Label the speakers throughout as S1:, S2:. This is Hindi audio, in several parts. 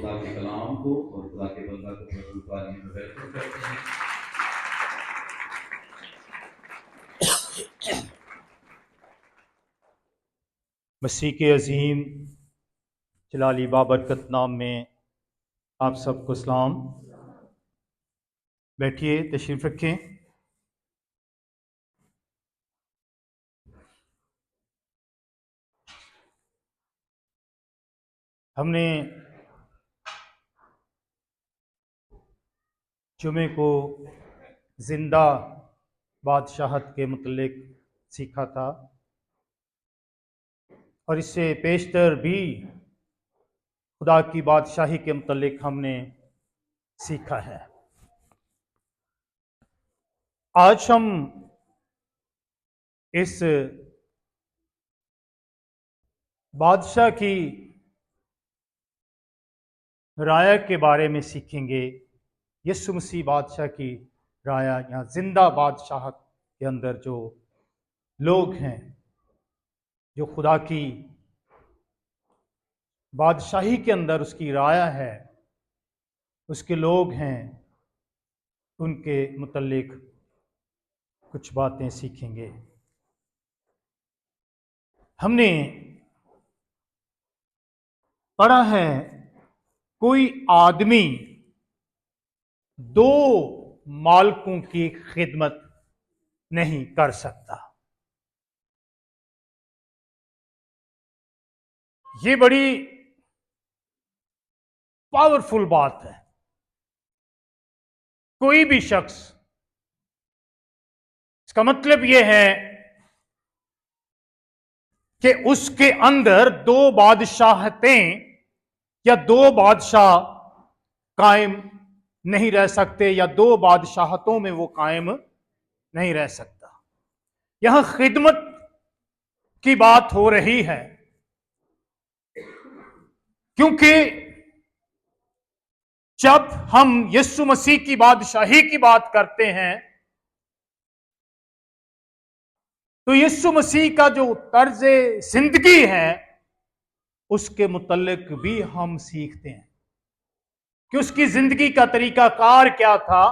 S1: खुदा के कलाम को और खुदा के बंदा को पानी में वेलकम करते हैं।
S2: मसीह के अजीम जलाली बाबरकत नाम में आप सबको सलाम। बैठिए, तशरीफ़ रखें। हमने जुमे को जिंदा बादशाहत के मुतल्लिक सीखा था और इससे पेशतर भी खुदा की बादशाही के मुतल्लिक हमने सीखा है। आज हम इस बादशाह की राया के बारे में सीखेंगे। यीशु मसीह बादशाह की राया या जिंदा बादशाहत के अंदर जो लोग हैं, जो खुदा की बादशाही के अंदर उसकी राया है, उसके लोग हैं, उनके मुतल्लिक कुछ बातें सीखेंगे। हमने पढ़ा है कोई आदमी दो मालिकों की खिदमत नहीं कर सकता। ये बड़ी पावरफुल बात है। कोई भी शख्स, इसका मतलब यह है कि उसके अंदर दो बादशाहतें या दो बादशाह कायम नहीं रह सकते, या दो बादशाहतों में वो कायम नहीं रह सकता। यहां खिदमत की बात हो रही है, क्योंकि जब हम यीशु मसीह की बादशाही की बात करते हैं तो यीशु मसीह का जो तर्ज जिंदगी है उसके मुतल्लिक भी हम सीखते हैं कि उसकी जिंदगी का तरीकाकार क्या था।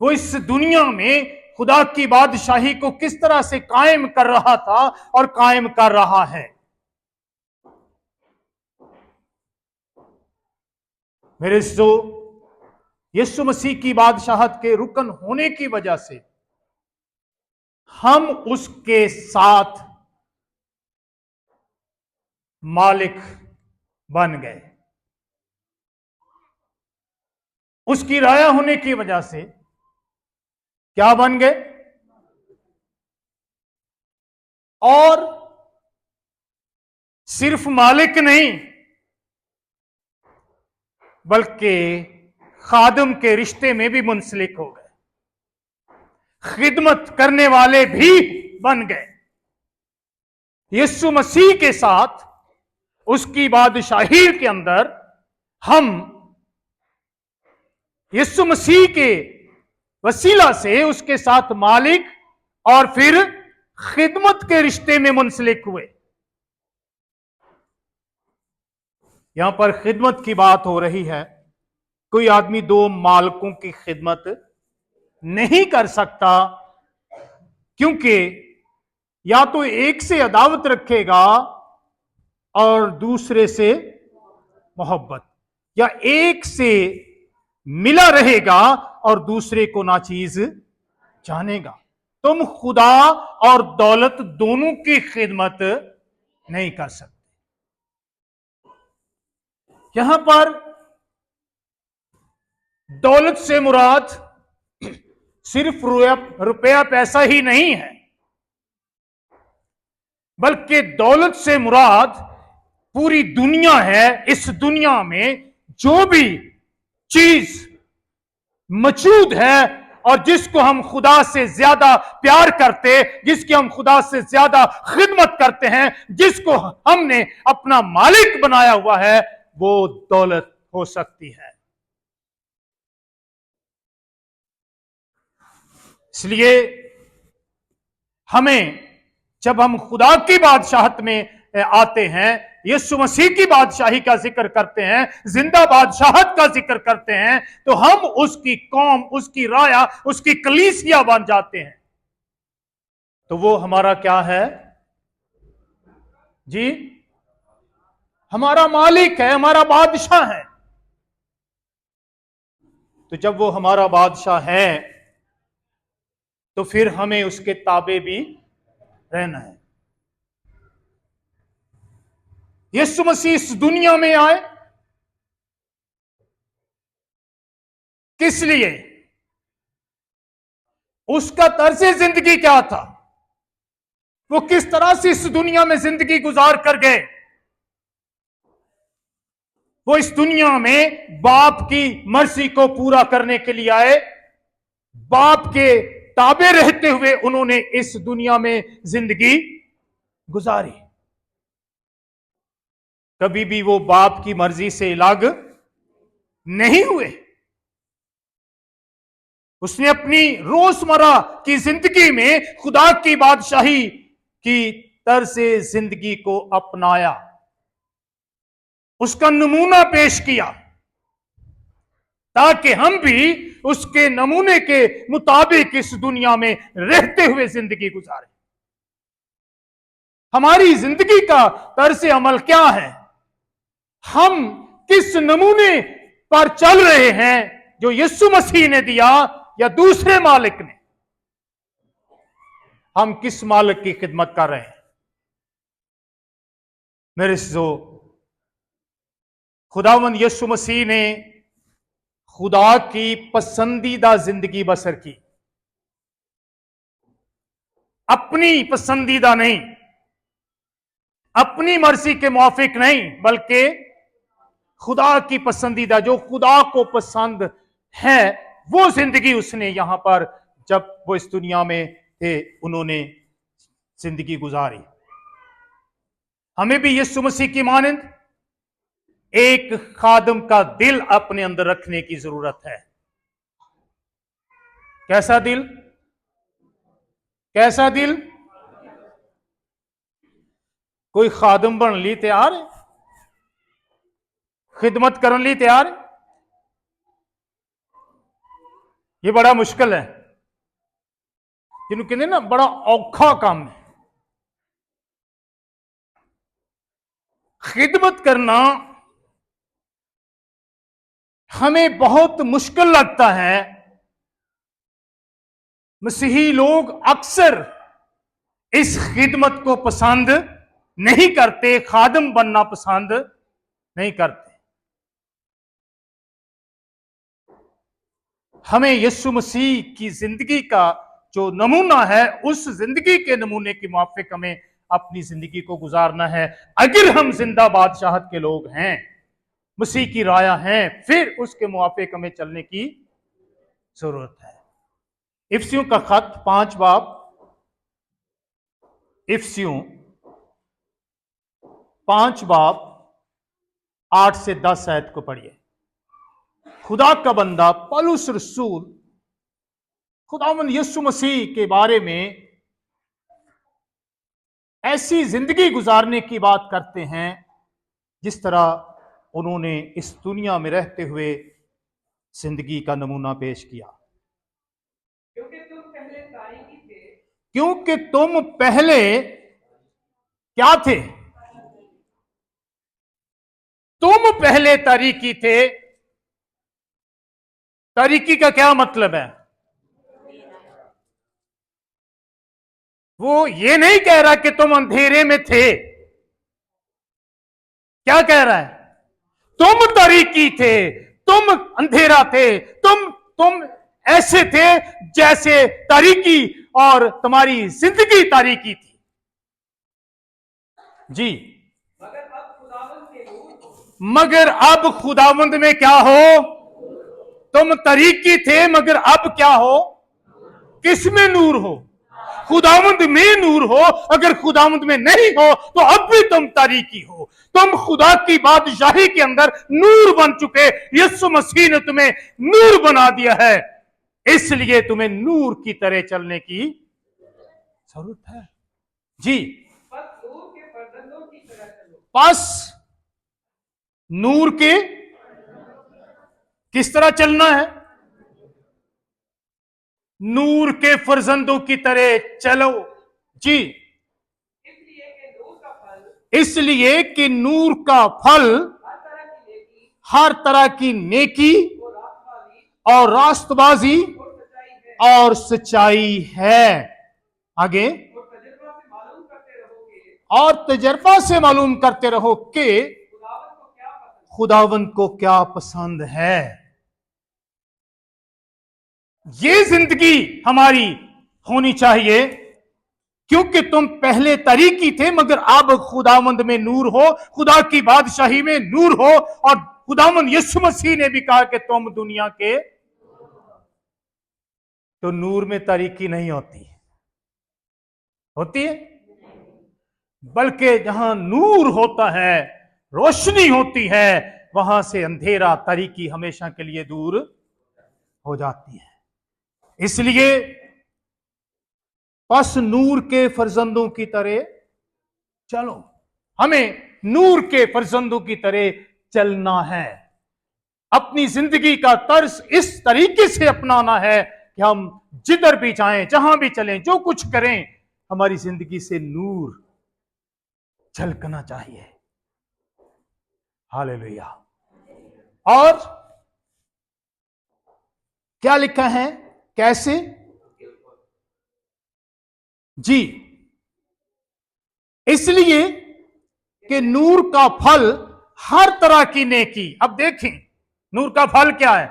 S2: वो इस दुनिया में खुदा की बादशाही को किस तरह से कायम कर रहा था और कायम कर रहा है। मेरे जो यीशु मसीह की बादशाहत के रुकन होने की वजह से हम उसके साथ मालिक बन गए। उसकी राया होने की वजह से क्या बन गए? और सिर्फ मालिक नहीं, बल्कि खादिम के रिश्ते में भी मुंसलिक हो गए, खिदमत करने वाले भी बन गए। यीशु मसीह के साथ उसकी बादशाही के अंदर हम यीशु मसीह के वसीला से उसके साथ मालिक और फिर खिदमत के रिश्ते में मुंसलिक हुए। यहां पर खिदमत की बात हो रही है। कोई आदमी दो मालिकों की खिदमत नहीं कर सकता, क्योंकि या तो एक से अदावत रखेगा और दूसरे से मोहब्बत, या एक से मिला रहेगा और दूसरे को नाचीज जानेगा। तुम खुदा और दौलत दोनों की खिदमत नहीं कर सकते। यहां पर दौलत से मुराद सिर्फ रुपया पैसा ही नहीं है, बल्कि दौलत से मुराद पूरी दुनिया है। इस दुनिया में जो भी चीज मौजूद है और जिसको हम खुदा से ज्यादा प्यार करते, जिसकी हम खुदा से ज्यादा खिदमत करते हैं, जिसको हमने अपना मालिक बनाया हुआ है, वो दौलत हो सकती है। इसलिए हमें, जब हम खुदा की बादशाहत में आते हैं, यीशु मसीह की बादशाही का जिक्र करते हैं, जिंदा बादशाहत का जिक्र करते हैं, तो हम उसकी कौम, उसकी राया, उसकी कलीसिया बन जाते हैं। तो वो हमारा क्या है जी? हमारा मालिक है, हमारा बादशाह है। तो जब वो हमारा बादशाह है तो फिर हमें उसके ताबे भी रहना है। यीशु मसीह इस दुनिया में आए किस लिए? उसका तर्ज जिंदगी क्या था? वो किस तरह से इस दुनिया में जिंदगी गुजार कर गए? वो इस दुनिया में बाप की मर्जी को पूरा करने के लिए आए। बाप के ताबे रहते हुए उन्होंने इस दुनिया में जिंदगी गुजारी। कभी भी वो बाप की मर्जी से अलग नहीं हुए। उसने अपनी रोजमर्रा की जिंदगी में खुदा की बादशाही की तर्ज जिंदगी को अपनाया, उसका नमूना पेश किया, ताकि हम भी उसके नमूने के मुताबिक इस दुनिया में रहते हुए जिंदगी गुजारें। हमारी जिंदगी का तर्ज अमल क्या है? हम किस नमूने पर चल रहे हैं, जो यीशु मसीह ने दिया या दूसरे मालिक ने? हम किस मालिक की खिदमत कर रहे हैं? मेरे जो खुदावंद यीशु मसीह ने खुदा की पसंदीदा जिंदगी बसर की, अपनी पसंदीदा नहीं, अपनी मर्जी के मुआफिक नहीं, बल्कि खुदा की पसंदीदा, जो खुदा को पसंद है, वो जिंदगी उसने यहां पर जब वो इस दुनिया में थे उन्होंने जिंदगी गुजारी। हमें भी यीशु मसीह की मानंद एक खादम का दिल अपने अंदर रखने की जरूरत है। कैसा दिल? कैसा दिल? कोई खादम बन ली तैयार है, खिदमत करने ली तैयार है? ये बड़ा मुश्किल है, जिन्होंने कहते ना बड़ा औखा काम है। खिदमत करना हमें बहुत मुश्किल लगता है। मसीही लोग अक्सर इस खिदमत को पसंद नहीं करते, खादम बनना पसंद नहीं करते। हमें यीशु मसीह की जिंदगी का जो नमूना है, उस जिंदगी के नमूने के मुआफिक हमें अपनी जिंदगी को गुजारना है। अगर हम जिंदा बादशाहत के लोग हैं, मसीह की राया हैं, फिर उसके मुआफिक हमें चलने की जरूरत है। इफसियों का खत 5 बाब, इफसियों 5 बाब 8 से 10 आयत को पढ़िए। खुदा का बंदा पौलुस रसूल खुदावंद यीशु मसीह के बारे में ऐसी जिंदगी गुजारने की बात करते हैं जिस तरह उन्होंने इस दुनिया में रहते हुए जिंदगी का नमूना पेश किया।
S3: क्योंकि तुम पहले तारीकी थे,
S2: क्योंकि तुम पहले क्या थे? तुम पहले तारीकी थे। तारीकी का क्या मतलब है? वो ये नहीं कह रहा कि तुम अंधेरे में थे। क्या कह रहा है? तुम तारीकी थे, तुम अंधेरा थे, तुम ऐसे थे जैसे तारीकी, और तुम्हारी जिंदगी तारीकी थी जी। मगर अब खुदावंद में क्या हो? तुम तारीकी थे मगर अब क्या हो? किस में नूर हो? खुदावंद में नूर हो। अगर खुदावंद में नहीं हो तो अब भी तुम तारीकी हो। तुम खुदा की बादशाही के अंदर नूर बन चुके। यीशु मसीह ने तुम्हें नूर बना दिया है, इसलिए तुम्हें नूर की तरह चलने की जरूरत है जी।
S3: बस नूर के फर्जंदों की
S2: बस नूर के किस तरह चलना है? नूर के फर्जंदों की तरह चलो जी।
S3: इसलिए कि नूर का फल
S2: इसलिए कि नूर का फल
S3: हर तरह की नेकी
S2: हर तरह की नेकी
S3: और रास्तबाजी
S2: और रास्तबाजी
S3: और सच्चाई है।
S2: और सच्चाई है। आगे,
S3: और तजुर्बा से मालूम करते रहो कि
S2: और तजर्बा से मालूम करते रहो कि
S3: खुदावंद को क्या
S2: खुदावंद को क्या
S3: पसंद
S2: पसंद है। ये जिंदगी हमारी होनी चाहिए, क्योंकि तुम पहले तरीकी थे मगर अब खुदावंद में नूर हो, खुदा की बादशाही में नूर हो। और खुदावंद यीशु मसीह ने भी कहा कि तुम दुनिया के, तो नूर में तरीकी नहीं होती, होती है, बल्कि जहां नूर होता है, रोशनी होती है, वहां से अंधेरा तरीकी हमेशा के लिए दूर हो जाती है। इसलिए बस नूर के फर्जंदों की तरह चलो, हमें नूर के फर्जंदों की तरह चलना है। अपनी जिंदगी का तर्ज इस तरीके से अपनाना है कि हम जिधर भी जाएं, जहां भी चलें, जो कुछ करें, हमारी जिंदगी से नूर झलकना चाहिए। हालेलुया। और क्या लिखा है, कैसे? जी, इसलिए कि नूर का फल हर तरह की नेकी। अब देखें, नूर का फल क्या है?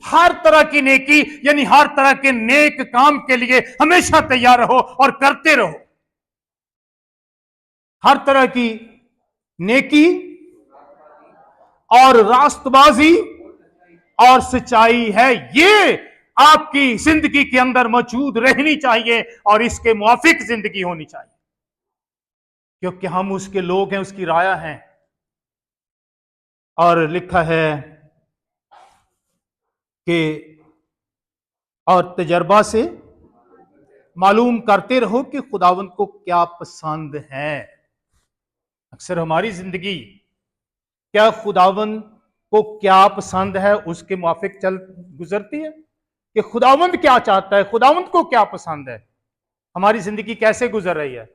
S2: हर तरह की नेकी, यानी हर तरह के नेक काम के लिए हमेशा तैयार रहो और करते रहो। हर तरह की नेकी और रास्तबाजी और सच्चाई है, ये आपकी जिंदगी के अंदर मौजूद रहनी चाहिए और इसके मुआफिक जिंदगी होनी चाहिए, क्योंकि हम उसके लोग हैं, उसकी राया हैं। और लिखा है कि और तजर्बा से मालूम करते रहो कि खुदावंद को क्या पसंद है। अक्सर हमारी जिंदगी क्या खुदावंद को क्या पसंद है उसके मुआफिक चल गुजरती है, कि खुदावंद क्या चाहता है, खुदावंद को क्या पसंद है, हमारी जिंदगी कैसे गुजर रही है।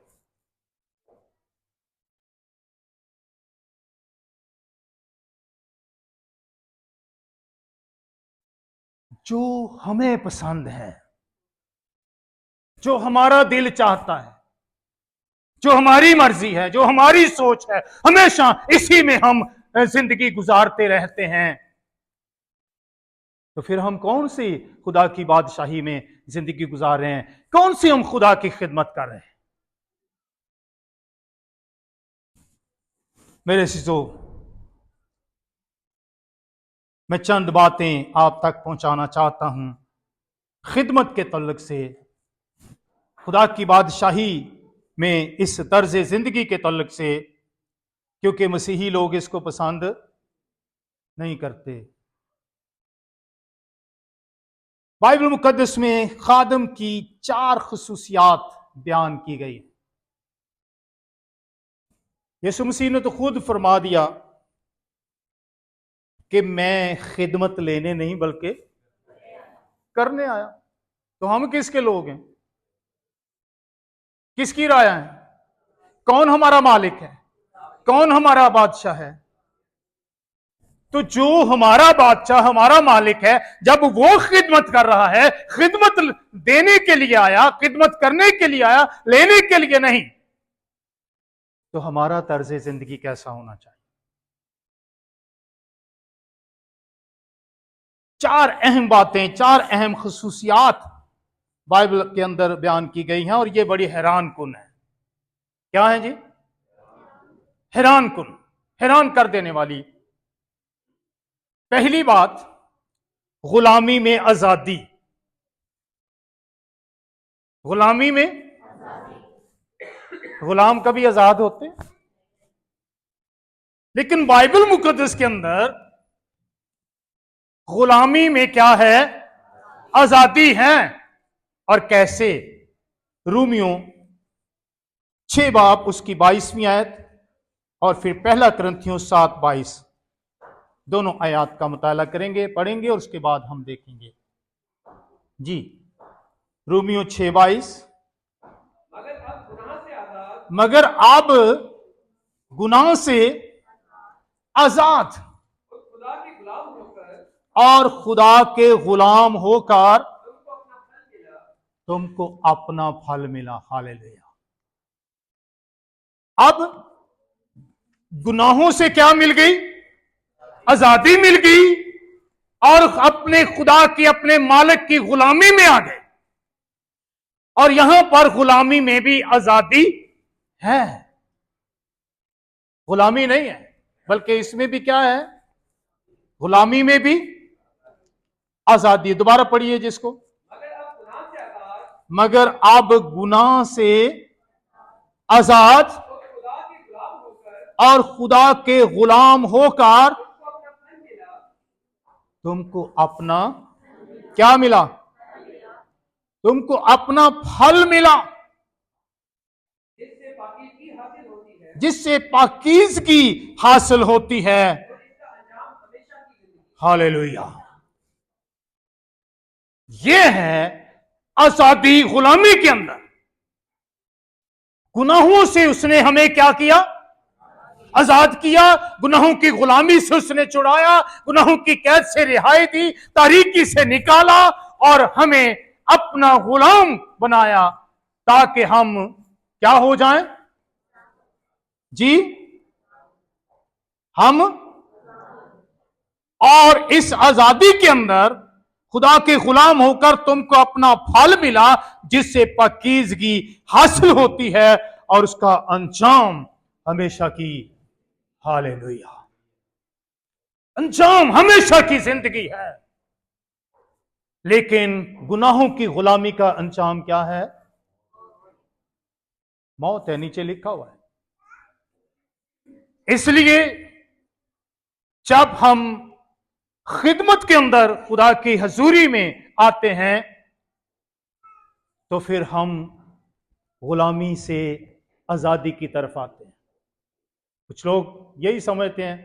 S2: जो हमें पसंद है, जो हमारा दिल चाहता है, जो हमारी मर्जी है, जो हमारी सोच है, हमेशा इसी में हम जिंदगी गुजारते रहते हैं, तो फिर हम कौन सी खुदा की बादशाही में जिंदगी गुजार रहे हैं, कौन सी हम खुदा की खिदमत कर रहे हैं। मेरे सिसो, मैं चंद बातें आप तक पहुंचाना चाहता हूं खिदमत के तल्लुक से, खुदा की बादशाही में इस तर्ज जिंदगी के तल्लुक से, क्योंकि मसीही लोग इसको पसंद नहीं करते। बाइबल मुकद्दस में खादम की 4 खुसूसियात बयान की गई। यीशु मसीह ने तो खुद फरमा दिया कि मैं खिदमत लेने नहीं बल्कि करने आया। तो हम किसके लोग हैं, किसकी राया है, कौन हमारा मालिक है, कौन हमारा बादशाह है? तो जो हमारा बादशाह, हमारा मालिक है, जब वो खिदमत कर रहा है, खिदमत देने के लिए आया, खिदमत करने के लिए आया, लेने के लिए नहीं, तो हमारा तर्ज जिंदगी कैसा होना चाहिए। 4 अहम बातें, 4 अहम खुसूसियात बाइबल के अंदर बयान की गई हैं और ये बड़ी हैरान कुन है। क्या है जी? हैरान कुन, हैरान कर देने वाली। पहली बात, गुलामी में आजादी। गुलामी में, गुलाम कभी आजाद होते, लेकिन बाइबल मुकद्दस के अंदर गुलामी में क्या है? आजादी है। और कैसे? रूमियों 6 बाब उसकी 22वीं आयत, और फिर पहला कुरिन्थियों 7:22 दोनों आयात का मुताला करेंगे, पढ़ेंगे और उसके बाद हम देखेंगे। जी, रोमियो 6:22, मगर अब गुनाह से आजाद और खुदा के गुलाम होकर तुमको अपना फल मिला। हालेलुया। अब गुनाहों से क्या मिल गई? आजादी मिल गई और अपने खुदा की, अपने मालिक की गुलामी में आ गए। और यहां पर गुलामी में भी आजादी है, गुलामी नहीं है, बल्कि इसमें भी क्या है? गुलामी में भी आजादी। दोबारा पढ़िए जिसको, मगर अब गुनाह से आजाद और खुदा के गुलाम होकर तुमको अपना क्या मिला? तुमको अपना फल मिला, जिससे पाकीज़गी हासिल होती है। हालेलुया। यह है आजादी गुलामी के अंदर। गुनाहों से उसने हमें क्या किया? आजाद किया। गुनाहों की गुलामी से उसने छुड़ाया, गुनाहों की कैद से रिहाई दी, तारीकी से निकाला और हमें अपना गुलाम बनाया, ताकि हम क्या हो जाएं? जी, हम, और इस आजादी के अंदर खुदा के गुलाम होकर तुमको अपना फल मिला, जिससे पाकीज़गी हासिल होती है और उसका अंजाम हमेशा की, हालेलुया, अंजाम हमेशा की जिंदगी है। लेकिन गुनाहों की गुलामी का अंजाम क्या है? मौत है, नीचे लिखा हुआ है। इसलिए जब हम खिदमत के अंदर खुदा की हजूरी में आते हैं, तो फिर हम गुलामी से आजादी की तरफ आते हैं। कुछ लोग यही समझते हैं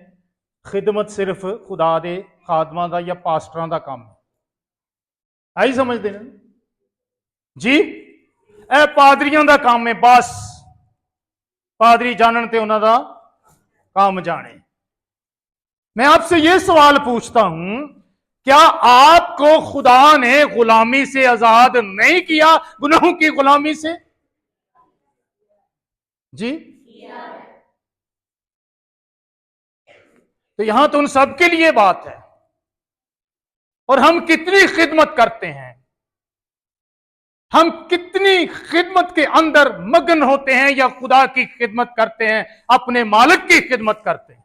S2: खिदमत सिर्फ खुदा दे खादमां दा या पास्टरां दा काम है, आई समझते हैं जी, ए पादरियां दा काम है, बस पादरी जानन ते उन्हां दा काम जाने। मैं आपसे यह सवाल पूछता हूं, क्या आपको खुदा ने गुलामी से आजाद नहीं किया? गुनाहों की गुलामी से जी। तो यहां तो उन सबके लिए बात है। और हम कितनी खिदमत करते हैं, हम कितनी खिदमत के अंदर मगन होते हैं, या खुदा की खिदमत करते हैं, अपने मालिक की खिदमत करते हैं।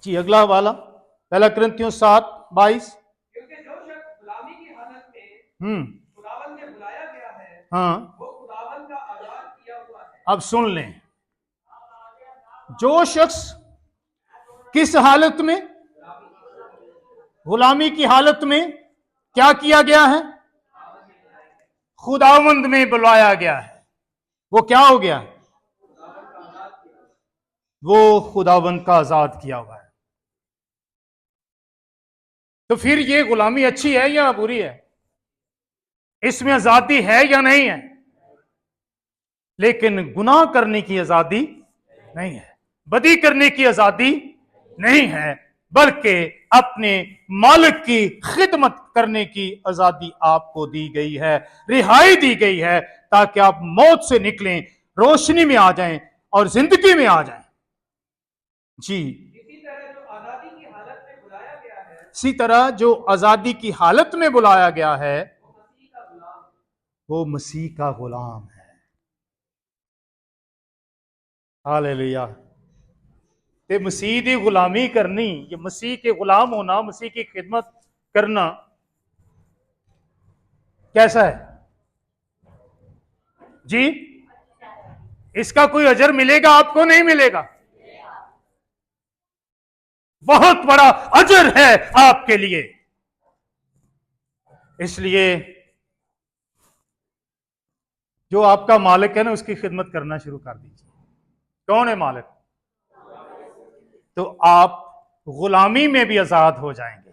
S2: जी, अगला वाला, पहला कुरिन्थियों 7:22।
S3: क्योंकि जो शख्स गुलामी की हालत में खुदावन ने बुलाया गया है,
S2: हाँ,
S3: वो खुदावन का आजाद किया हुआ है।
S2: अब सुन लें, जो शख्स किस हालत में? गुलामी की हालत में क्या किया गया है? खुदावंद में बुलाया गया है, वो क्या हो गया? वो खुदावंद का आजाद किया हुआ है। तो फिर ये गुलामी अच्छी है या बुरी है? इसमें आजादी है या नहीं है? लेकिन गुनाह करने की आजादी नहीं है, बदी करने की आजादी नहीं है, बल्कि अपने मालिक की खिदमत करने की आजादी आपको दी गई है, रिहाई दी गई है, ताकि आप मौत से निकलें, रोशनी में आ जाएं और जिंदगी में आ जाएं। जी, इसी तरह जो आजादी की हालत में बुलाया गया है, वो मसीह का गुलाम है। हालेलुया। ते मसीह की गुलामी करनी, ये मसीह के गुलाम होना, मसीह की खिदमत करना कैसा है जी? इसका कोई अजर मिलेगा आपको? नहीं मिलेगा। बहुत बड़ा अजर है आपके लिए। इसलिए जो आपका मालिक है ना, उसकी खिदमत करना शुरू कर दीजिए। कौन है मालिक? तो आप गुलामी में भी आजाद हो जाएंगे।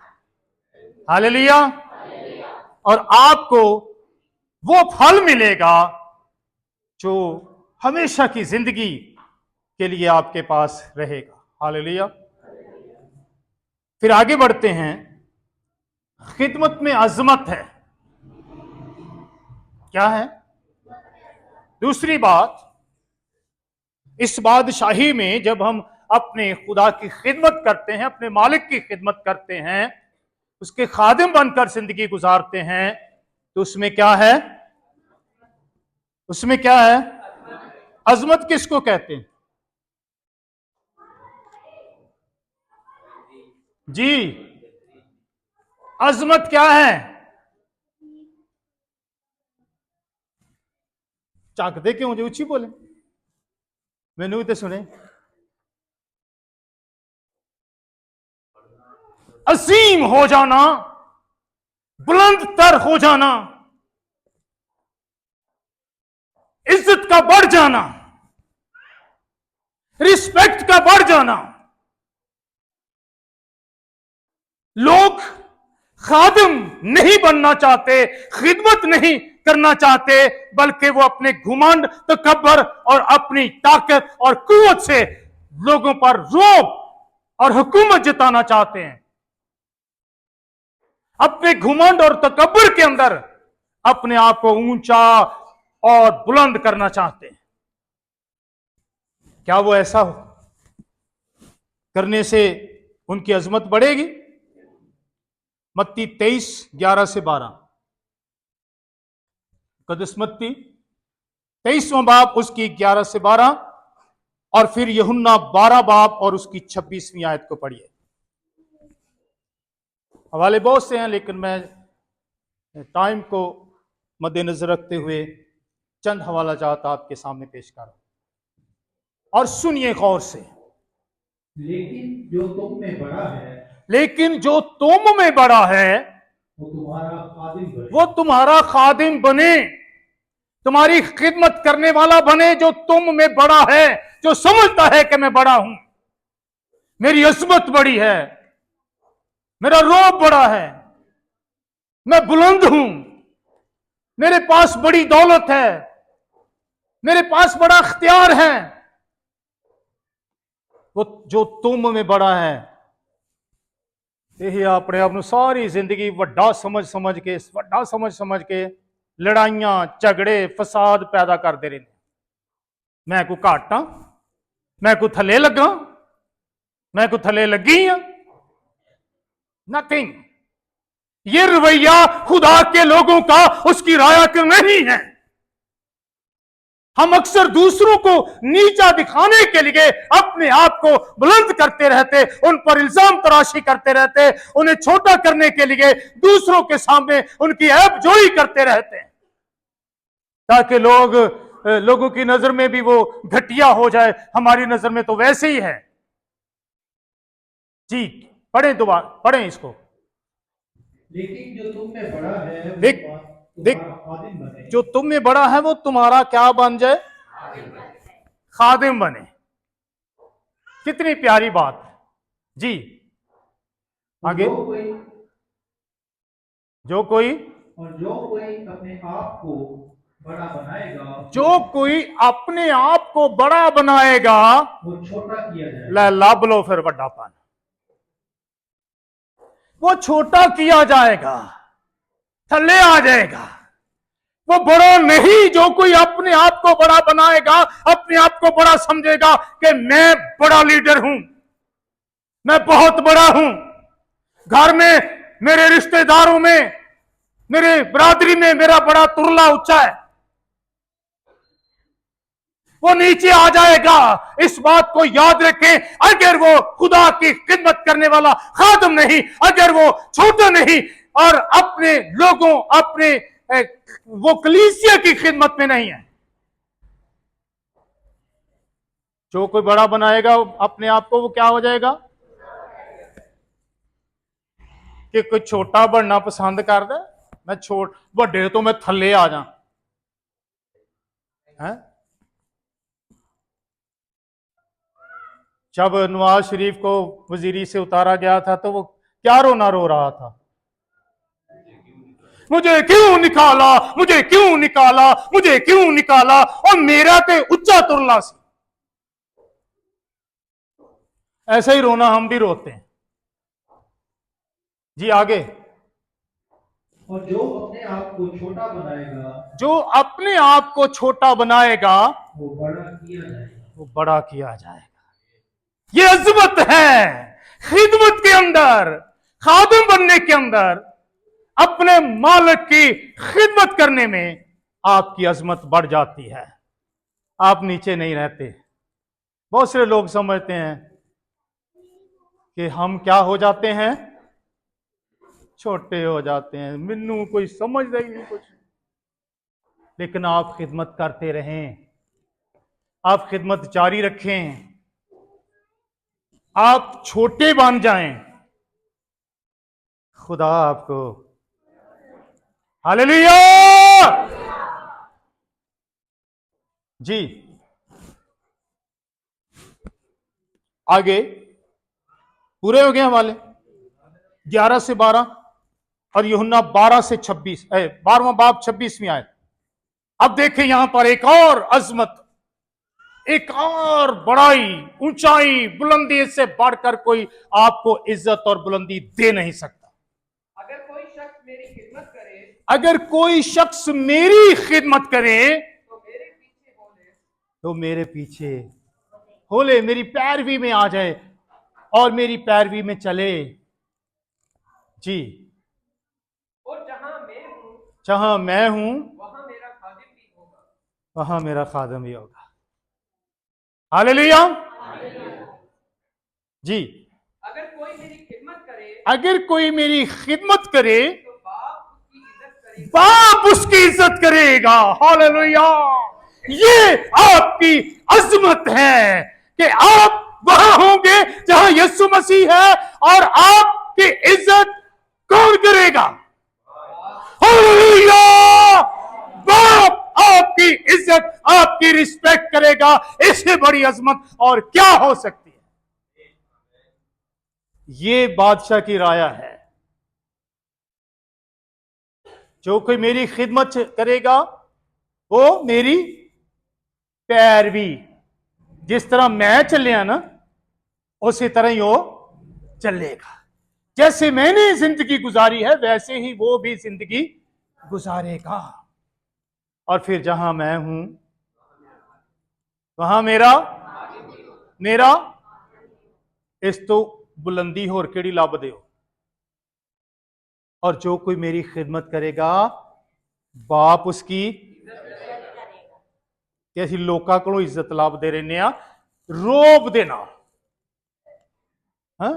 S2: हालेलुया। और आपको वो फल मिलेगा जो हमेशा की जिंदगी के लिए आपके पास रहेगा। हालेलुया। फिर आगे बढ़ते हैं। खिदमत में अजमत है। क्या है? दूसरी बात, इस बादशाही में जब हम अपने खुदा की खिदमत करते हैं, अपने मालिक की खिदमत करते हैं, उसके खादिम बनकर जिंदगी गुजारते हैं, तो उसमें क्या है? उसमें क्या है? अजमत किसको कहते हैं जी? अजमत क्या है? चाकते क्यों जो ऊंची बोले? मैनू तो सुने। अजीम हो जाना, बुलंद तर हो जाना, इज्जत का बढ़ जाना, रिस्पेक्ट का बढ़ जाना। लोग खादिम नहीं बनना चाहते, खिदमत नहीं करना चाहते, बल्कि वो अपने घुमंड, तकब्बर और अपनी ताकत और कुव्वत से लोगों पर रोब और हुकूमत जताना चाहते हैं। अपने घुमंड और तकब्बर के अंदर अपने आप को ऊंचा और बुलंद करना चाहते हैं। क्या वो ऐसा करने से उनकी अजमत बढ़ेगी? मत्ती 23:11-12। कदस मत्ती 23वां बाब उसकी 11-12, और फिर यूहन्ना 12 बाब और उसकी 26वीं आयत को पढ़िए। हवाले बहुत से हैं, लेकिन मैं टाइम को मद्देनजर रखते हुए चंद हवाला जात आपके सामने पेश कर रहा हूं, और सुनिए गौर से।
S1: लेकिन जो तुम में बड़ा है,
S2: लेकिन जो तुम में बड़ा है
S1: वो तुम्हारा खादिम बने।
S2: वो तुम्हारा खादिम बने, तुम्हारी खिदमत करने वाला बने। जो तुम में बड़ा है, जो समझता है कि मैं बड़ा हूं, मेरी अजमत बड़ी है, मेरा रोब बड़ा है, मैं बुलंद हूं, मेरे पास बड़ी दौलत है, मेरे पास बड़ा अख्तियार है, वो जो तुम में बड़ा है, यही अपने आप सारी जिंदगी वड्डा समझ समझ के लड़ाइयां, झगड़े, फसाद पैदा करते रहते। मैं कोई घट हाँ? मैं कोई थले लगा? मैं कोई थले लगी हाँ? नथिंग। ये रवैया खुदा के लोगों का, उसकी रायत नहीं है। हम अक्सर दूसरों को नीचा दिखाने के लिए अपने आप को बुलंद करते रहते, उन पर इल्जाम तराशी करते रहते, उन्हें छोटा करने के लिए दूसरों के सामने उनकी ऐबजोई करते रहते हैं, ताकि लोगों की नजर में भी वो घटिया हो जाए। हमारी नजर में तो वैसे ही है जी। पढ़ें दोबारा, पढ़ें इसको।
S1: लेकिन जो तुम में बड़ा है, वो
S2: देख
S1: तुम्हारा खादिम बने।
S2: जो तुम में बड़ा है वो तुम्हारा क्या बन जाए? खादिम बने। कितनी प्यारी बात जी। आगे। जो कोई
S1: अपने आप को बड़ा बनाएगा,
S2: जो कोई अपने आप को बड़ा बनाएगा,
S1: वो छोटा किया जाएगा।
S2: लब लो फिर बड़ापन, वो छोटा किया जाएगा, थल्ले आ जाएगा। वो बड़ा नहीं। जो कोई अपने आप को बड़ा बनाएगा, अपने आप को बड़ा समझेगा कि मैं बड़ा लीडर हूं, मैं बहुत बड़ा हूं, घर में, मेरे रिश्तेदारों में, मेरे बरादरी में मेरा बड़ा तुरला ऊंचा है, वो नीचे आ जाएगा। इस बात को याद रखें, अगर वो खुदा की खिदमत करने वाला खादिम नहीं, अगर वो छोटा नहीं और अपने लोगों, अपने वो कलीसिया की खिदमत में नहीं है। जो कोई बड़ा बनाएगा अपने आप को, वो क्या हो जाएगा? कि कोई छोटा बनना पसंद करता, मैं बड़े तो मैं थल्ले आ जा। हैं? जब नवाज शरीफ को वजीरी से उतारा गया था तो वो क्या रोना रो रहा था? मुझे क्यों निकाला, मुझे क्यों निकाला, मुझे क्यों निकाला, और मेरा ते उच्चा तुरला सी। ऐसा ही रोना हम भी रोते हैं जी। आगे,
S1: और जो अपने आप को छोटा बनाएगा,
S2: जो अपने आप को छोटा बनाएगा
S1: वो बड़ा किया जाएगा।
S2: वो बड़ा किया जाएगा। ये अजमत है खिदमत के अंदर, खादिम बनने के अंदर, अपने मालिक की खिदमत करने में आपकी अजमत बढ़ जाती है। आप नीचे नहीं रहते। बहुत से लोग समझते हैं कि हम क्या हो जाते हैं, छोटे हो जाते हैं, मिन्नू कोई समझदा ही नहीं कुछ। लेकिन आप खिदमत करते रहें, आप खिदमत जारी रखें, आप छोटे बन जाएं, खुदा आपको, हालेलुया जी। आगे पूरे हो गए हवाले 11 से 12 और यूहन्ना 12 से 26, 12वां बाब 26वीं आयत। अब देखें यहां पर एक और अजमत, एक और बड़ाई, ऊंचाई, बुलंदी से बढ़कर कोई आपको इज्जत और बुलंदी दे नहीं सकता।
S3: अगर कोई शख्स मेरी खिदमत करे,
S2: अगर कोई शख्स मेरी खिदमत करे
S3: तो मेरे पीछे हो ले,
S2: तो मेरे पीछे हो ले, मेरी पैरवी में आ जाए और मेरी पैरवी में चले जी।
S3: और जहां मैं हूं,
S2: जहां मैं हूं
S3: वहां मेरा खादिम भी होगा।
S2: वहां मेरा खादिम भी होगा। हालेलुया जी।
S3: अगर कोई मेरी खिदमत करे,
S2: अगर कोई मेरी खिदमत करे
S3: तो बाप उसकी इज्जत करेगा।
S2: बाप उसकी इज्जत करेगा। हालेलुया। ये आपकी अजमत है कि आप वहां होंगे जहां यीशु मसीह है, और आपकी इज्जत कौन करेगा? हालेलुया। बाप आपकी इज्जत, आपकी रिस्पेक्ट करेगा। इससे बड़ी अजमत और क्या हो सकती है? ये बादशाह की राया है। जो कोई मेरी खिदमत करेगा वो मेरी पैरवी, जिस तरह मैं चलिया ना उसी तरह ही वो चलेगा। जैसे मैंने जिंदगी गुजारी है वैसे ही वो भी जिंदगी गुजारेगा। और फिर जहां मैं हूं वहां मेरा इस तो बुलंदी होर केड़ी लब दे। और जो कोई मेरी खिदमत करेगा बाप उसकी, कि असं लोगों को इज्जत लभते रहने, रोब देना। हाँ?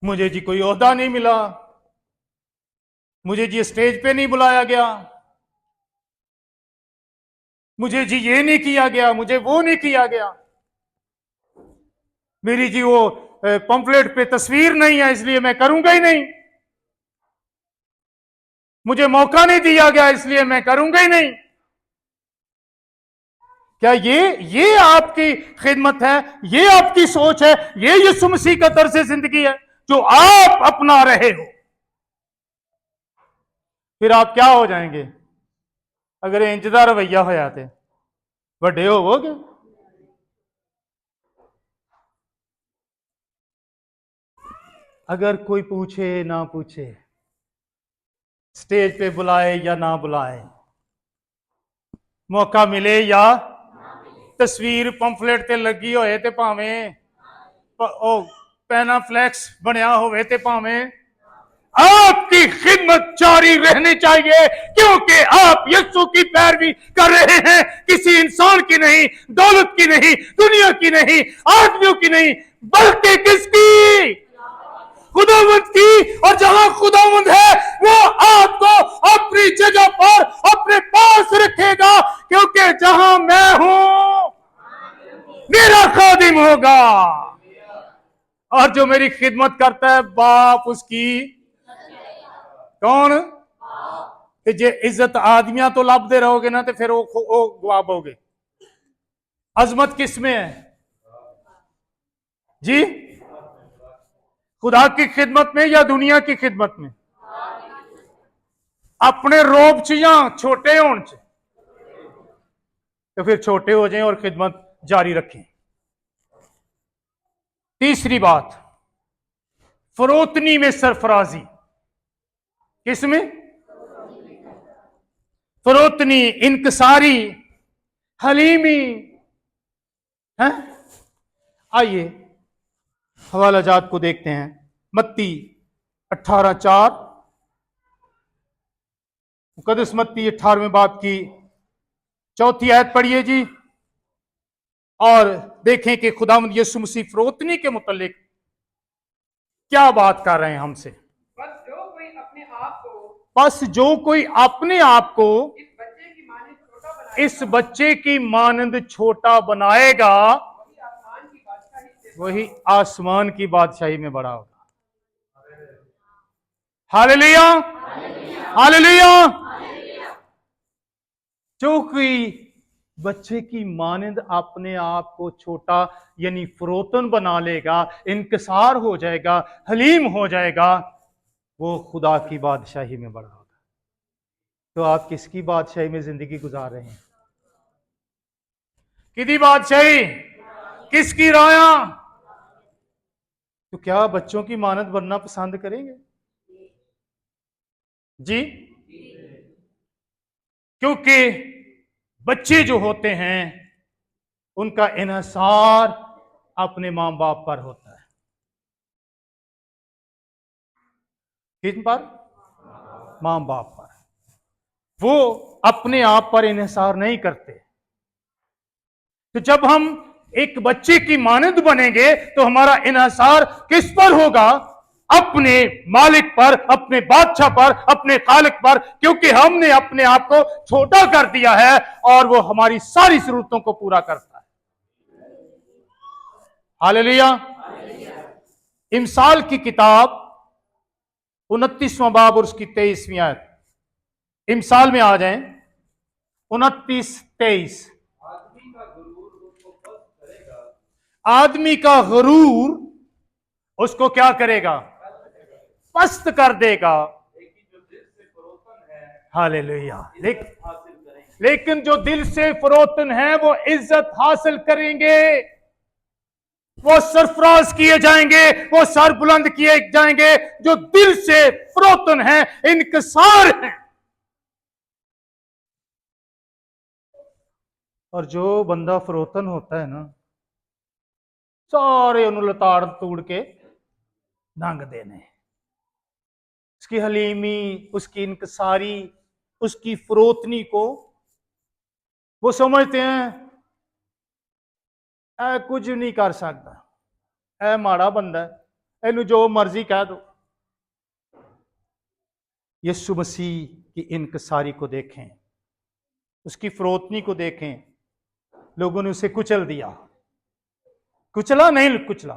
S2: मुझे जी कोई ओहदा नहीं मिला, मुझे जी स्टेज पे नहीं बुलाया गया, मुझे जी ये नहीं किया गया, मुझे वो नहीं किया गया, मेरी जी वो पंफलेट पे तस्वीर नहीं है इसलिए मैं करूंगा ही नहीं, मुझे मौका नहीं दिया गया इसलिए मैं करूंगा ही नहीं। क्या ये आपकी खिदमत है? ये आपकी सोच है? ये यीशु मसीह का तर्ज जिंदगी है जो आप अपना रहे हो? फिर आप क्या हो जाएंगे अगर इंजदा रवैया होया ते? वड्डे होवोगे। अगर कोई पूछे ना पूछे, स्टेज पे बुलाए या ना बुलाए, मौका मिले या तस्वीर पंफलेट ते लगी होए ते भावें पैना फ्लैक्स बनया होवे ते भावें, आपकी खिदमत जारी रहनी चाहिए, क्योंकि आप यीशु की पैरवी कर रहे हैं। किसी इंसान की नहीं, दौलत की नहीं, दुनिया की नहीं, आदमियों की नहीं, बल्कि किसकी? खुदावंद की। और जहां खुदावंद है वो आपको अपनी जगह पर अपने पास रखेगा, क्योंकि जहां मैं हूं मेरा खादिम होगा। और जो मेरी खिदमत करता है बाप उसकी, कौन? कि जे इज्जत आदमियां तो लाभते रहोगे ना, तो फिर वो गवाबोगे। अजमत किस में है जी? खुदा की खिदमत में या दुनिया की खिदमत में? अपने रोब च या छोटे होने च? तो फिर छोटे हो जाएं और खिदमत जारी रखें। तीसरी बात, फरोतनी में सरफराजी। किसमें? फरोतनी, इनकसारी, हलीमी है। आइए हवाला जात को देखते हैं। मत्ती 18:4, मुकद्दस मत्ती 18वें बाब की 4थी आयत पढ़िए जी, और देखें कि खुदावंद यीशु मसीह फरोतनी के मुतालिक क्या बात कर रहे हैं हमसे।
S3: बस जो कोई अपने आप को
S2: बस जो कोई अपने आप को
S3: इस बच्चे की मानद छोटा बनाएगा,
S2: इस बच्चे की मानंद छोटा बनाएगा,
S3: वही आसमान
S2: वही आसमान
S3: की बादशाही से
S2: की बादशाही में बड़ा होगा। Hallelujah, hallelujah. जो कोई बच्चे की मानंद अपने आप को छोटा यानी फरोतन बना लेगा, इनकसार हो जाएगा, हलीम हो जाएगा, वो खुदा की बादशाही में बड़ा होगा। तो आप किसकी बादशाही में जिंदगी गुजार रहे हैं? किदी बादशाही? किसकी राया? तो क्या बच्चों की मानद बनना पसंद करेंगे जी? क्योंकि बच्चे जो होते हैं उनका इन्हसार अपने मां बाप पर होता है। किन पर? मां बाप पर। वो अपने आप पर इन्हसार नहीं करते। तो जब हम एक बच्चे की मानद बनेंगे तो हमारा इन्हसार किस पर होगा? अपने मालिक पर, अपने बादशाह पर, अपने खालिक पर, क्योंकि हमने अपने आप को छोटा कर दिया है और वो हमारी सारी जरूरतों को पूरा करता है। हालेलुया। इमसाल की किताब 29वां बाब और उसकी 23वीं आयत। इमसाल में आ जाएं, 29-23।
S1: आदमी का गुरूर उसको पस्त करेगा,
S2: आदमी का गरूर उसको क्या करेगा? पस्त कर देगा।
S1: लेकिन जो दिल से फरोतन है
S2: हालेलुया।
S1: इज्जत हासिल करेंगे।
S2: लेकिन जो दिल से फरोतन है वो इज्जत हासिल करेंगे, वो सरफराज किए जाएंगे, वो सर बुलंद किए जाएंगे। जो दिल से फरोतन है, इनकसार है। और जो बंदा फरोतन होता है ना, सारे उन्होंने लताड़ तोड़ के नंग देने। उसकी हलीमी, उसकी इनकसारी, उसकी फरोतनी को वो समझते हैं ऐ कुछ नहीं कर सकता, ऐ माड़ा बंदा है, इन्हें जो मर्जी कह दो। यीशु मसीह की इनकसारी को देखें, उसकी फरोतनी को देखें। लोगों ने उसे कुचल दिया, कुचला नहीं, कुचला,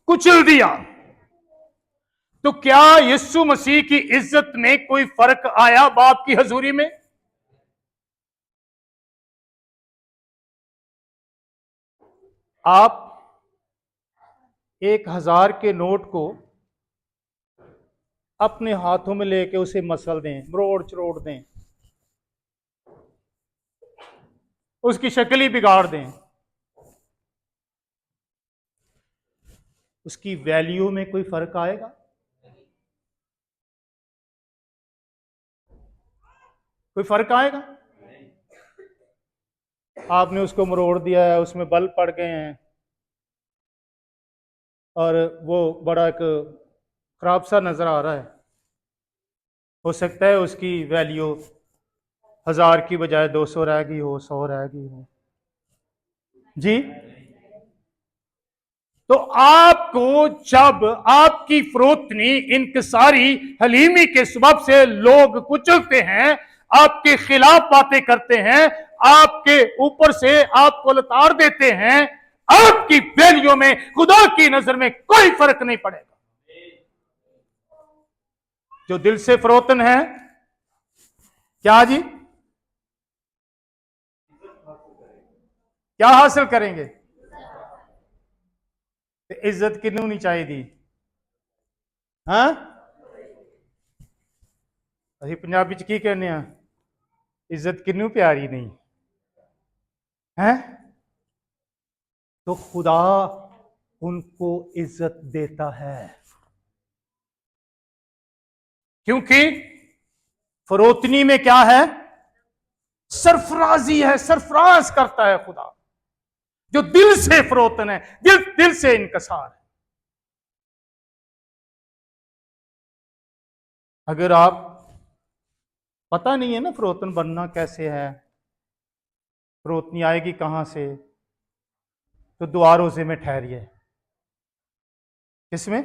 S2: कुचल दिया। तो क्या यीशु मसीह की इज्जत में कोई फर्क आया बाप की हजूरी में? आप 1000 के नोट को अपने हाथों में लेके उसे मसल दें, मरोड़ चरोड़ दें, उसकी शक्ल ही बिगाड़ दें, उसकी वैल्यू में कोई फर्क आएगा? कोई फर्क आएगा? आपने उसको मरोड़ दिया है, उसमें बल्ब पड़ गए हैं और वो बड़ा एक खराब सा नजर आ रहा है। हो सकता है उसकी वैल्यू 1000 की बजाय 200 रह गई हो, 100 रह गई हो जी। तो आपको जब आपकी फरोतनी, इनकसारी, हलीमी के सबब से लोग कुचलते हैं, आपके खिलाफ बातें करते हैं, आपके ऊपर से आपको लताड़ देते हैं, आपकी वैल्यू में खुदा की नजर में कोई फर्क नहीं पड़ेगा। जो दिल से फरोतन है, क्या जी, क्या हासिल करेंगे? तो इज्जत किन्नू नहीं चाहिए? हाँ, अभी पंजाबी च की कहने हैं, इज्जत किन्नू प्यारी नहीं है? तो खुदा उनको इज्जत देता है, क्योंकि फरोतनी में क्या है? सरफराजी है, सरफराज करता है खुदा। जो दिल से फरोतन है, दिल से इनकसार है। अगर आप पता नहीं है ना फरोतन बनना कैसे है, फरोतनी आएगी कहां से, तो दुआ रोजे में ठहरिए। किसमें?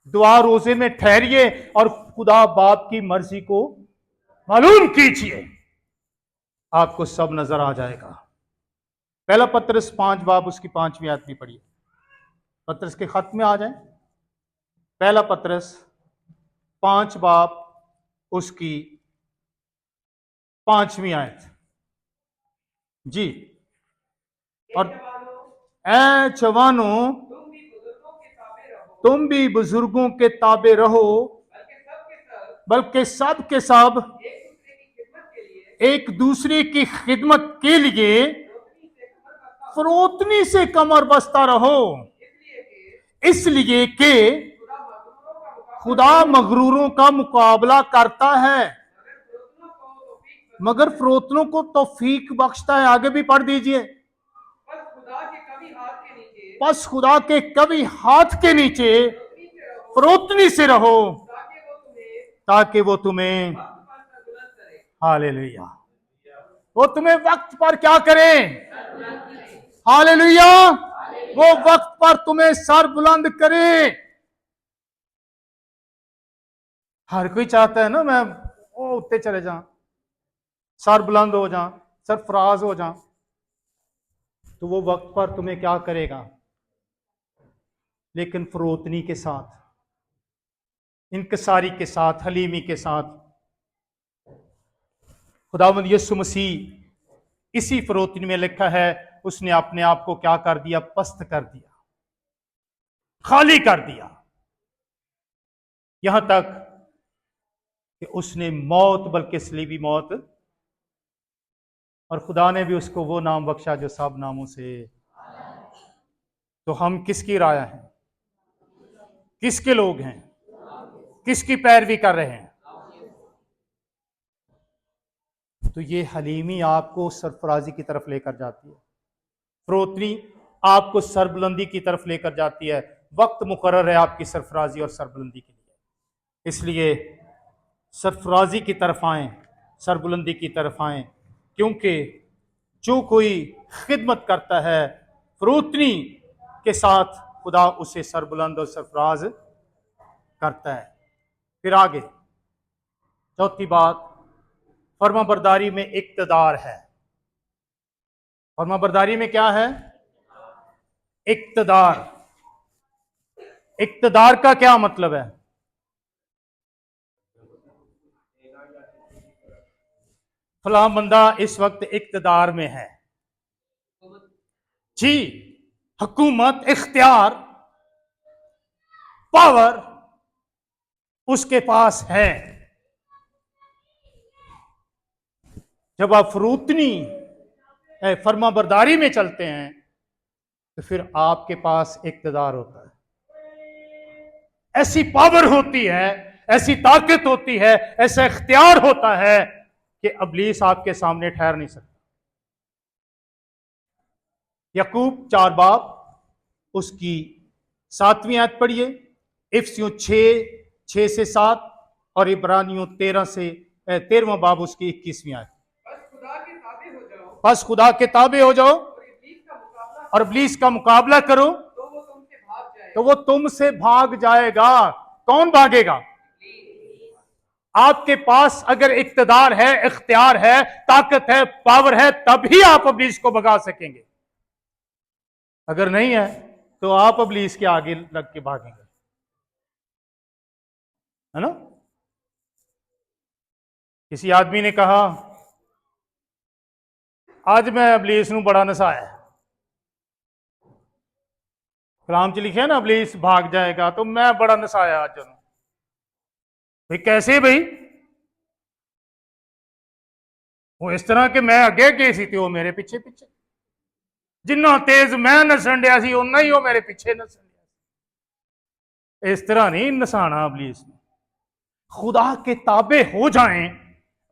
S2: दुआ रोजे में ठहरिए और खुदा बाप की मर्जी को मालूम कीजिए, आपको सब नजर आ जाएगा। पहला पत्रस 5 बाब उसकी 5वीं आयत भी पढ़िए। पत्रस के खत में आ जाए, पहला पत्रस 5 बाब उसकी 5वीं आयत जी। और ऐ जवानों, तुम भी बुजुर्गों के ताबे रहो, बल्कि सब के सब एक दूसरे की खिदमत के लिए फरोतनी से कमर बस्ता रहो, इसलिए कि खुदा मगरूरों का मुकाबला करता है, मगर फरोतनों को तौफीक बख्शता है। आगे भी पढ़ दीजिए। बस खुदा के कभी हाथ के नीचे फरोतनी से रहो, ताकि वो तुम्हें, हालेलुया, वो तुम्हें वक्त पर क्या करें? हालेलुया, वो वक्त पर तुम्हें सर बुलंद करे। हर कोई चाहता है ना मैं ओ उत्ते चले जाऊं, सर बुलंद हो जाऊं, सरफराज हो जाऊं, तो वो वक्त पर तुम्हें क्या करेगा? लेकिन फरोतनी के साथ, इनकसारी के साथ, हलीमी के साथ खुदावंद यीशु मसीह इसी फरोतनी में लिखा है, उसने अपने आप को क्या कर दिया? पस्त कर दिया, खाली कर दिया, यहां तक कि उसने मौत, बल्कि सलीबी मौत, और खुदा ने भी उसको वो नाम बख्शा जो सब नामों से। तो हम किसकी राया हैं? किसके लोग हैं? किसकी पैरवी कर रहे हैं? तो ये हलीमी आपको सरफराजी की तरफ लेकर जाती है, फरोतनी आपको सरबुलंदी की तरफ लेकर जाती है। वक्त मुकर्रर है आपकी सरफराजी और सरबुलंदी के लिए, इसलिए सरफराजी की तरफ आएं, सरबुलंदी की तरफ आएं, क्योंकि जो कोई खिदमत करता है फरोतनी के साथ, खुदा उसे सरबुलंद और सरफराज करता है। फिर आगे चौथी बात, फर्माबरदारी में इक्तदार है। फर्माबरदारी में क्या है? इक्तदार। इक्तदार का क्या मतलब है? फलां बंदा इस वक्त इक्तदार में है जी, हुकूमत, इख्तियार, पावर उसके पास है। जब आप फरोतनी फर्माबरदारी में चलते हैं तो फिर आपके पास इक्तदार होता है, ऐसी पावर होती है, ऐसी ताकत होती है, ऐसा इख्तियार होता है कि इब्लीस आपके सामने ठहर नहीं सकता। याकूब 4 बाब उसकी 7वीं आयत पढ़िए, इफसियों 6 से 7 और इब्रानियों 13वां बाब उसकी 21वीं आयत। बस खुदा के ताबे हो जाओ और इब्लीस का मुकाबला करो, तो वो तुमसे भाग जाएगा। कौन भागेगा? आपके पास अगर इक्तदार है, इख्तियार है, ताकत है, पावर है, तभी आप इब्लीस को भगा सकेंगे। अगर नहीं है तो आप इब्लीस के आगे लग के भागेंगे। है ना। किसी आदमी ने कहा आज मैं अबलीस नूं बड़ा नसाया। कलाम च लिखे ना अबलीस भाग जाएगा, तो मैं बड़ा नसाया आज उन्होंने। भाई कैसे भाई? वो इस तरह के मैं अगे अगे सी ते वो मेरे पीछे पीछे, जिन्ना तेज मैं नसन दिया सी उन्ना ही वो मेरे पीछे नसन दिया। इस तरह नहीं नसाना अबलीस ने। खुदा के ताबे हो जाएं,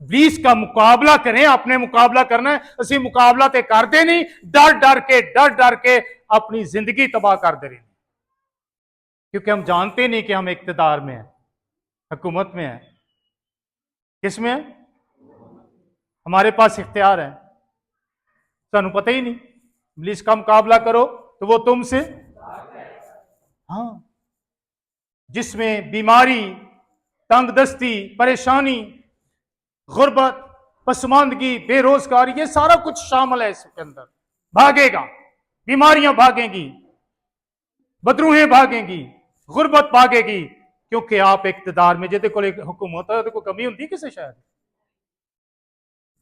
S2: इब्लीस का मुकाबला करें। आपने मुकाबला करना है, असि मुकाबला तो करते नहीं, डर डर के अपनी जिंदगी तबाह कर दे रहे, क्योंकि हम जानते नहीं कि हम इक्तदार में हैं, हुकूमत में हैं। किस में है? हमारे पास इख्तियार है, सानू पता ही नहीं। इब्लीस का मुकाबला करो तो वो तुमसे, हाँ, जिसमें बीमारी, तंगदस्ती, परेशानी, गुर्बत, पसमानदगी, बेरोजगारी, ये सारा कुछ शामिल है इसके अंदर। भागेगा, बीमारियां भागेंगी, बदरूहें भागेंगी, गुर्बत भागेगी, क्योंकि आप इक्तदार में जेदे कोल हुकूमत है, कोई कमी होती किसे शायद?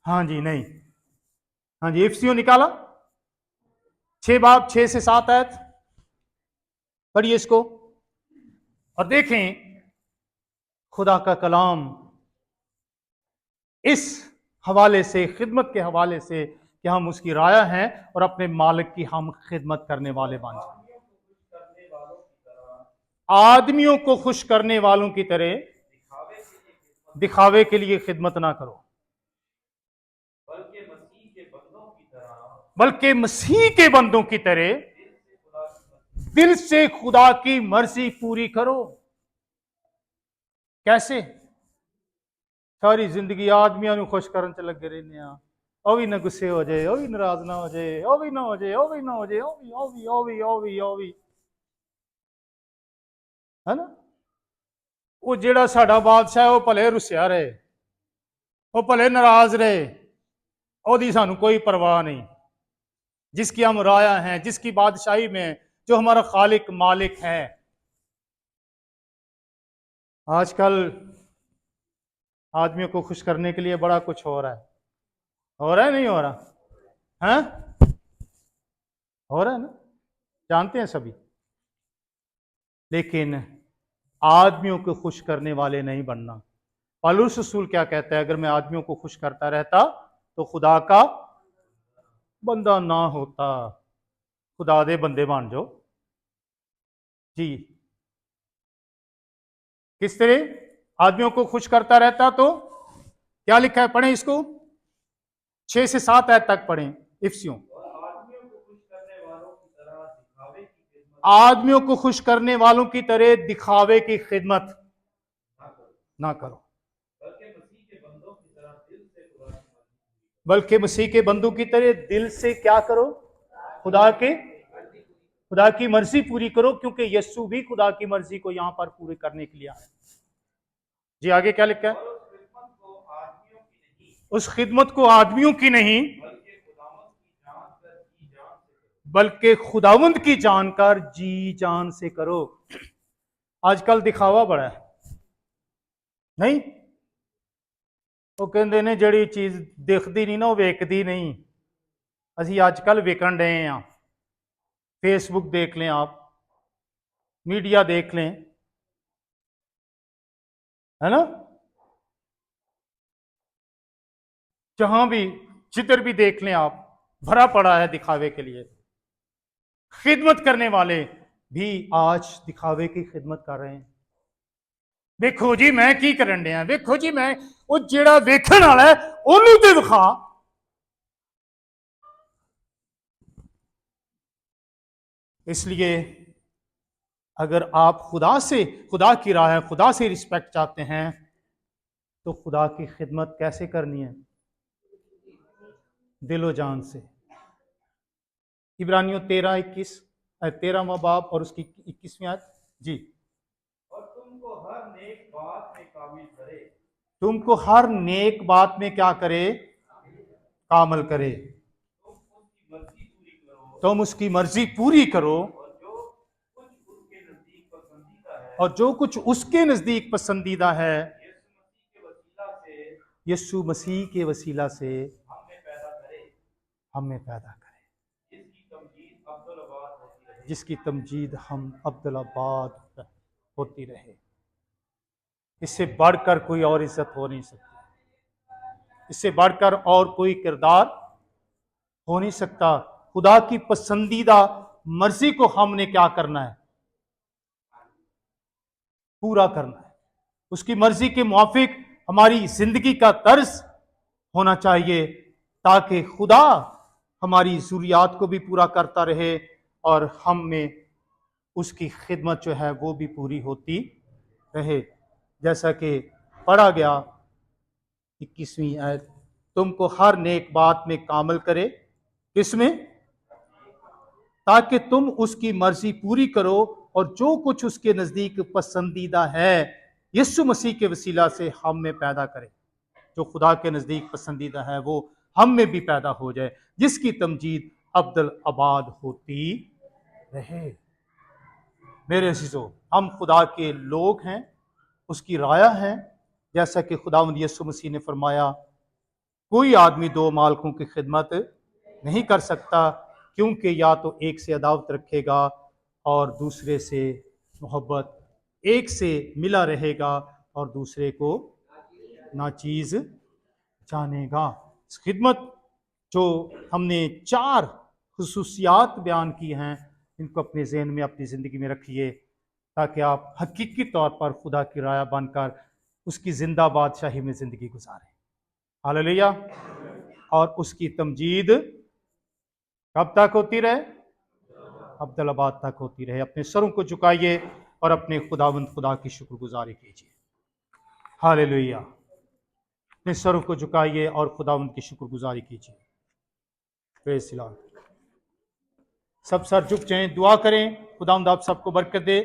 S2: हाँ जी, नहीं। हाँ जी, इफ्सियों निकाला 6 बाब 6 से 7 आयत पढ़िए इसको और देखें खुदा का कलाम इस हवाले से, खिदमत के हवाले से, कि हम उसकी राया हैं और अपने मालिक की हम खिदमत करने वाले बन जाए। आदमियों को खुश करने वालों की तरह दिखावे के लिए खिदमत ना करो, बल्कि मसीह के बंदों की तरह दिल से खुदा की मर्जी पूरी करो। कैसे? सारी जिंदगी आदमियों को खुश करने च लगे रहने, ਉਹ ਵੀ ਨਾ गुस्से हो जाए, ਉਹ भी नाराज ना हो जाए, ਉਹ भी ना हो जाए, ਉਹ भी ना हो जाए, ਉਹ भी है ना। वो जेड़ा साडा बादशाह है वो भले रुसिया रहे, वो भले नाराज रहे, ओदी सानू कोई परवाह नहीं। जिसकी हम राया हैं, जिसकी बादशाही में, जो हमारा खालिक मालिक है। आजकल आदमियों को खुश करने के लिए बड़ा कुछ हो रहा है। हो रहा है नहीं हो रहा? हैं? हो रहा है ना, जानते हैं सभी। लेकिन आदमियों को खुश करने वाले नहीं बनना। पौलुस रसूल क्या कहता है? अगर मैं आदमियों को खुश करता रहता तो खुदा का बंदा ना होता। खुदा दे बंदे बन जाओ जी। किस तरह आदमियों को खुश करता रहता? तो क्या लिखा है, पढ़ें इसको, 6 से 7 आयत तक पढ़ें इफ्सियों। आदमियों को खुश करने वालों की तरह दिखावे की खिदमत ना करो, बल्कि मसीह के बंदों की तरह दिल से क्या करो? खुदा की मर्जी पूरी करो, क्योंकि यीशु भी खुदा की मर्जी को यहां पर पूरी करने के लिए आए। जी आगे क्या लिखा है? उस खिदमत को आदमियों की नहीं, बल्कि खुदावंद की जानकर जी जान से करो। आजकल दिखावा बड़ा है नहीं? वो कहते ने जड़ी चीज दिखती नहीं ना वो वेकती नहीं। असी आजकल विकन रहे हैं। फेसबुक देख लें, आप मीडिया देख लें, है ना, जहां भी जिधर भी देख लें आप, भरा पड़ा है दिखावे के लिए। खिदमत करने वाले भी आज दिखावे की खिदमत कर रहे हैं। देखो जी मैं की करन दिया, देखो जी मैं, वो जेड़ा वेखण वाला है ओनू ते विखा। इसलिए अगर आप खुदा की राह है, खुदा से रिस्पेक्ट चाहते हैं, तो खुदा की खिदमत कैसे करनी है? दिलो जान से। इब्रानियों 13वां बाब और उसकी 21वीं आयत जी।
S1: और तुमको हर नेक बात में कामिल करे।
S2: तुमको हर नेक बात में क्या करे? कामल करे। तुम उसकी मर्जी पूरी करो, और जो कुछ उसके नजदीक पसंदीदा है
S3: यीशु मसीह के वसीला से
S2: यीशु मसीह के वसीला से
S3: हमें पैदा करे,
S2: हमें पैदा करे,
S3: जिसकी तमजीद अब्दुल-अबाद
S2: होती रहे। इससे बढ़कर कोई और इज्जत हो नहीं सकती, इससे बढ़कर और कोई किरदार हो नहीं सकता। खुदा की पसंदीदा मर्जी को हमने क्या करना है? पूरा करना है। उसकी मर्जी के मुआफिक हमारी जिंदगी का तर्ज होना चाहिए, ताकि खुदा हमारी जरूरियात को भी पूरा करता रहे और हम में उसकी खिदमत जो है वो भी पूरी होती रहे। जैसा कि पढ़ा गया 21वीं आयत, तुमको हर नेक बात में कामल करे, किसमें? ताकि तुम उसकी मर्जी पूरी करो और जो कुछ उसके नजदीक पसंदीदा है यीशु मसीह के वसीला से हम में पैदा करे। जो खुदा के नजदीक पसंदीदा है वो हम में भी पैदा हो जाए, जिसकी तमजीद अब्दुल-अबाद होती रहे। मेरे अजीजों, हम खुदा के लोग हैं, उसकी राया हैं। जैसा कि खुदावंद यीशु मसीह ने फरमाया, कोई आदमी दो मालिकों की खिदमत नहीं कर सकता, क्योंकि या तो एक से अदावत रखेगा और दूसरे से मोहब्बत, एक से मिला रहेगा और दूसरे को नाचीज जानेगा। इस खिदमत जो हमने 4 खुसूसियात बयान की हैं, इनको अपने जहन में, अपनी ज़िंदगी में रखिए, ताकि आप हकीकी तौर पर खुदा की राया बनकर उसकी जिंदा बादशाही में ज़िंदगी गुजारें। हालेलुया। और उसकी तमजीद कब तक होती रहे? अब्दुल-अबाद तक होती रहे। अपने सरों को झुकाइए और अपने खुदावंद खुदा की शुक्रगुजारी कीजिए। हालेलुया। अपने सरों को झुकाइए और खुदावंद की शुक्रगुजारी कीजिए। Praise the Lord. सब सर झुक जाएं, दुआ करें, खुदावंद आप सबको बरकत दे।